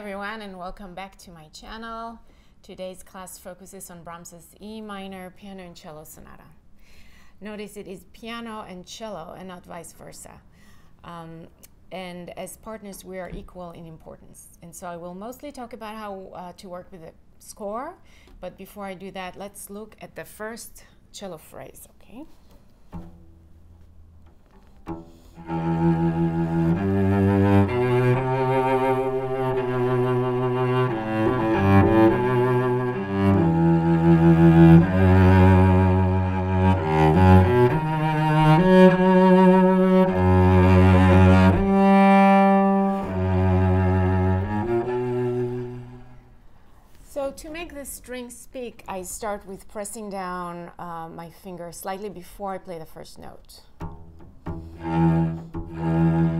everyone, and welcome back to my channel. Today's class focuses on Brahms's E minor Piano and Cello Sonata. Notice it is piano and cello and not vice versa. And as partners, we are equal in importance. And so I will mostly talk about how to work with the score. But before I do that, let's look at the first cello phrase, okay? So to make the string speak, I start with pressing down my finger slightly before I play the first note.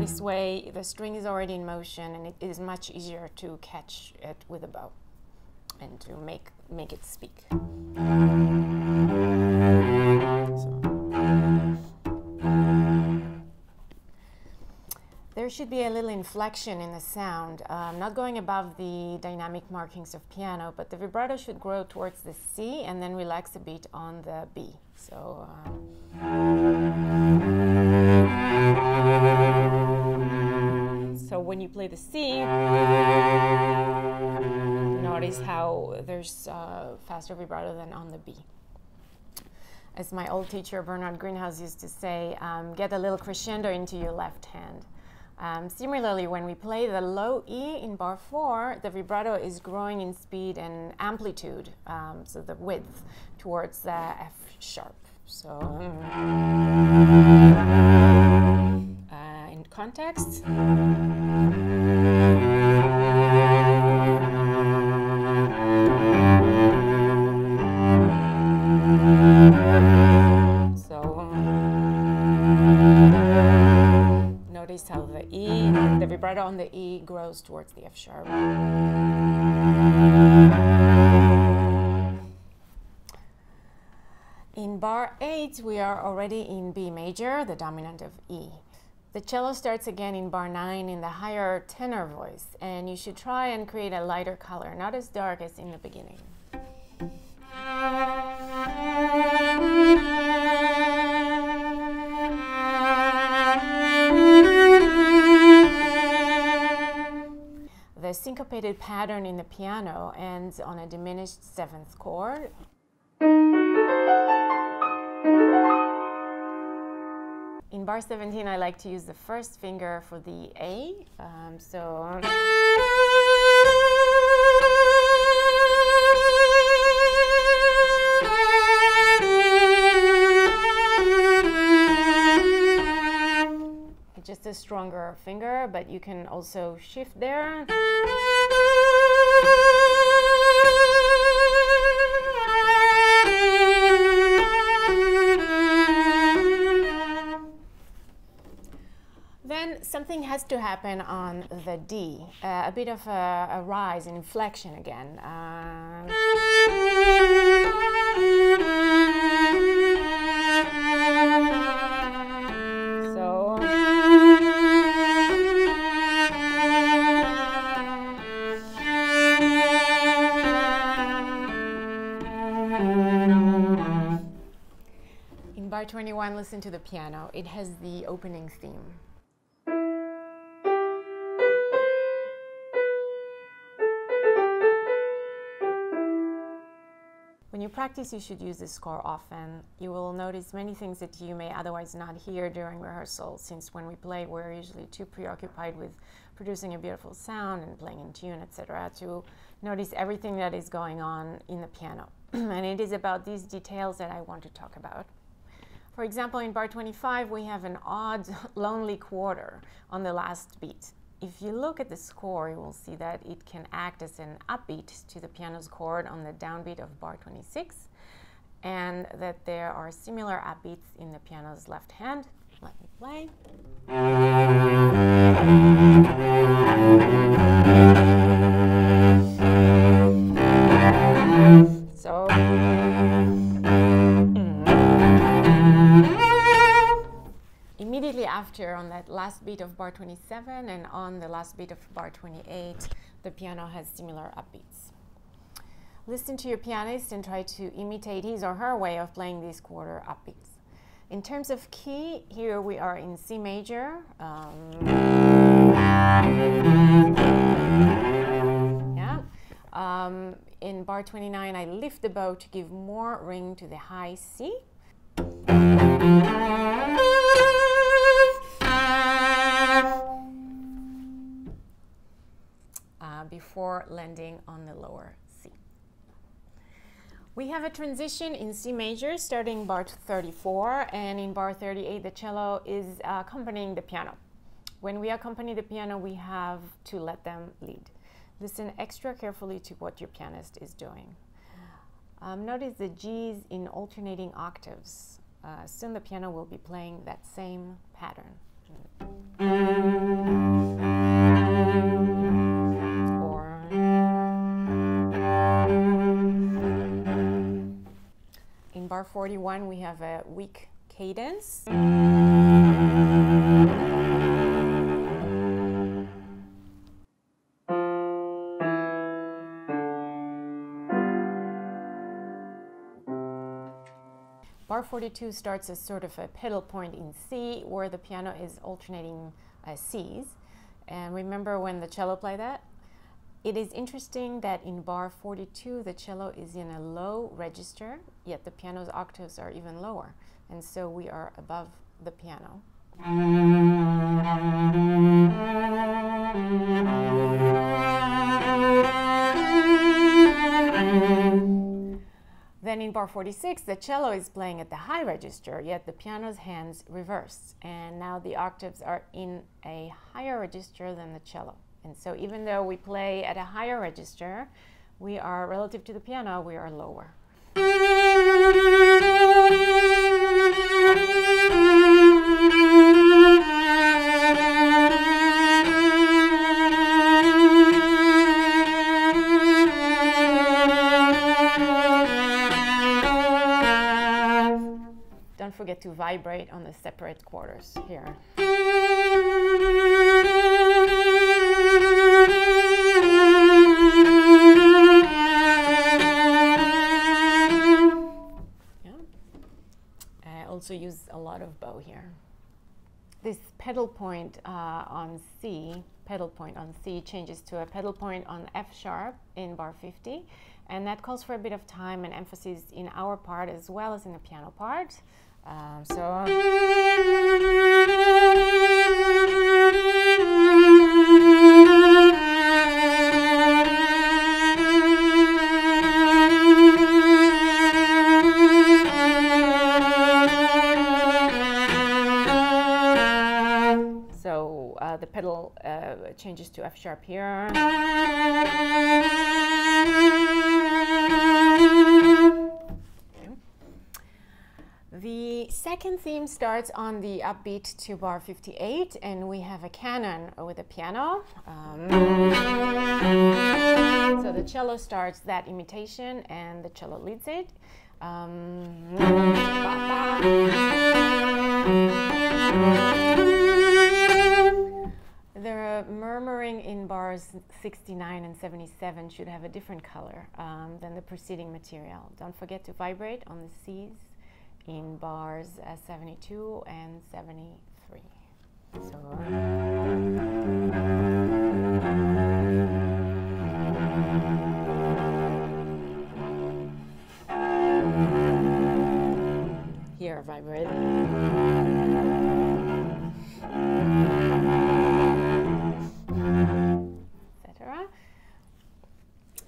This way, the string is already in motion, and it is much easier to catch it with a bow and to make it speak. There should be a little inflection in the sound, not going above the dynamic markings of piano, but the vibrato should grow towards the C and then relax a bit on the B. So, so when you play the C, notice how there's faster vibrato than on the B. As my old teacher Bernard Greenhouse used to say, get a little crescendo into your left hand. Similarly, when we play the low E in bar 4, the vibrato is growing in speed and amplitude, so the width towards the F sharp. So, in context. Notice how the vibrato on the E grows towards the F sharp. In bar 8, we are already in B major, the dominant of E. The cello starts again in bar 9 in the higher tenor voice, and you should try and create a lighter color, not as dark as in the beginning. The syncopated pattern in the piano ends on a diminished 7th chord. In bar 17, I like to use the first finger for the A. Just a stronger finger, but you can also shift there. Then something has to happen on the D, a bit of a rise, an inflection again. In bar 21, listen to the piano. It has the opening theme. When you practice, you should use this score often. You will notice many things that you may otherwise not hear during rehearsal, since when we play, we're usually too preoccupied with producing a beautiful sound and playing in tune, etc., to notice everything that is going on in the piano. And it is about these details that I want to talk about. For example, in bar 25, we have an odd, lonely quarter on the last beat. If you look at the score, you will see that it can act as an upbeat to the piano's chord on the downbeat of bar 26, and that there are similar upbeats in the piano's left hand. Let me play. So, immediately after, on that at last beat of bar 27, and on the last beat of bar 28, the piano has similar upbeats. Listen to your pianist and try to imitate his or her way of playing these quarter upbeats. In terms of key, here we are in C major. In bar 29, I lift the bow to give more ring to the high C. Before landing on the lower C. We have a transition in C major starting bar 34, and in bar 38 the cello is accompanying the piano. When we accompany the piano, we have to let them lead. Listen extra carefully to what your pianist is doing. Notice the G's in alternating octaves. Soon the piano will be playing that same pattern. In bar 41, we have a weak cadence. Bar 42 starts as sort of a pedal point in C, where the piano is alternating C's. And remember when the cello play that? It is interesting that in bar 42, the cello is in a low register, yet the piano's octaves are even lower. And so we are above the piano. Then in bar 46, the cello is playing at the high register, yet the piano's hands reversed. And now the octaves are in a higher register than the cello. And so even though we play at a higher register, we are, relative to the piano, we are lower. Don't forget to vibrate on the separate quarters here. Also use a lot of bow here. This pedal point on C changes to a pedal point on F sharp in bar 50, and that calls for a bit of time and emphasis in our part as well as in the piano part. The pedal changes to F sharp here. The second theme starts on the upbeat to bar 58, and we have a canon with a piano. So the cello starts that imitation and the cello leads it. The murmuring in bars 69 and 77 should have a different color than the preceding material. Don't forget to vibrate on the C's in bars 72 and 73. Here, vibrate.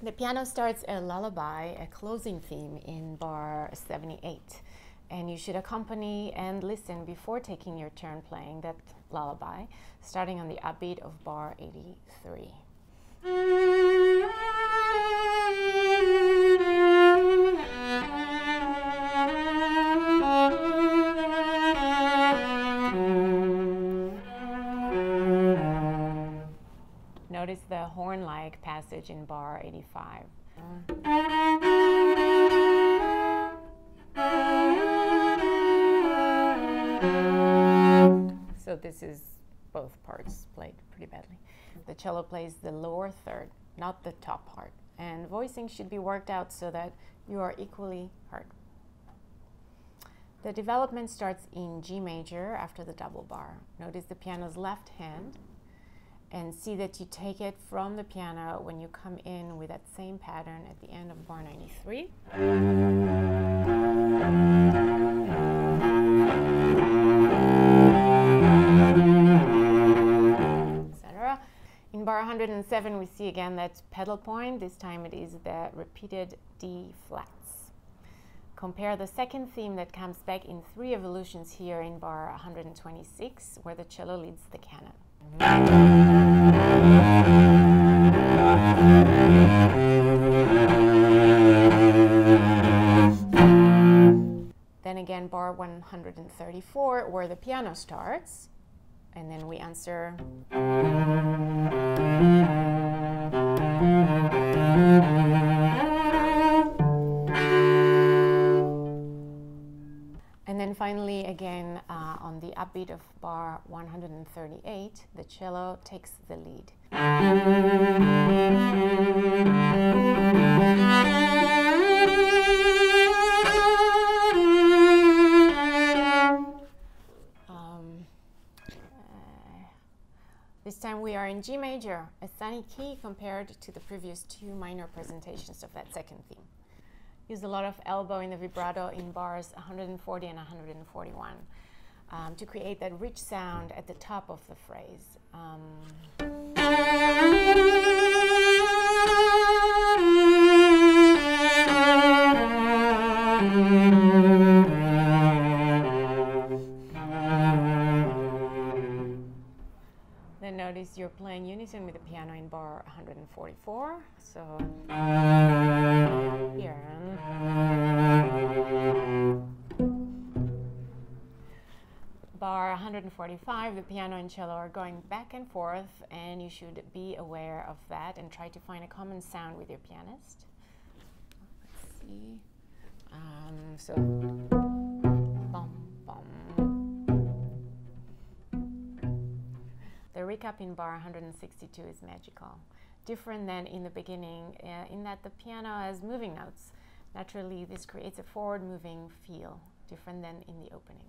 The piano starts a lullaby, a closing theme in bar 78, and you should accompany and listen before taking your turn playing that lullaby, starting on the upbeat of bar 83. Notice the horn-like passage in bar 85. So this is both parts played pretty badly. The cello plays the lower third, not the top part. And voicing should be worked out so that you are equally heard. The development starts in G major after the double bar. Notice the piano's left hand and see that you take it from the piano when you come in with that same pattern at the end of bar 93. Etc. In bar 107 we see again that pedal point. This time it is the repeated D flats. Compare the second theme that comes back in 3 evolutions here in bar 126, where the cello leads the canon. Then again bar 134, where the piano starts, and then we answer. And then finally, again, on the upbeat of bar 138, the cello takes the lead. This time we are in G major, a sunny key compared to the previous 2 minor presentations of that second theme. Use a lot of elbow in the vibrato in bars 140 and 141 to create that rich sound at the top of the phrase. Then notice you're playing unison with the piano in bar 144. So here. Bar 145, the piano and cello are going back and forth, and you should be aware of that and try to find a common sound with your pianist. Let's see. So, bum, bum. The recap in bar 162 is magical. Different than in the beginning, in that the piano has moving notes. Naturally, this creates a forward-moving feel, different than in the opening.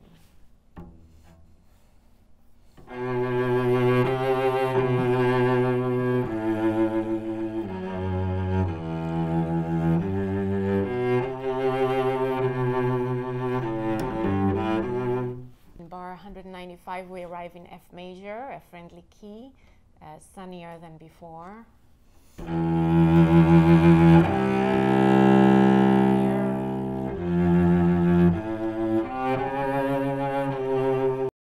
In bar 195, we arrive in F major, a friendly key, sunnier than before.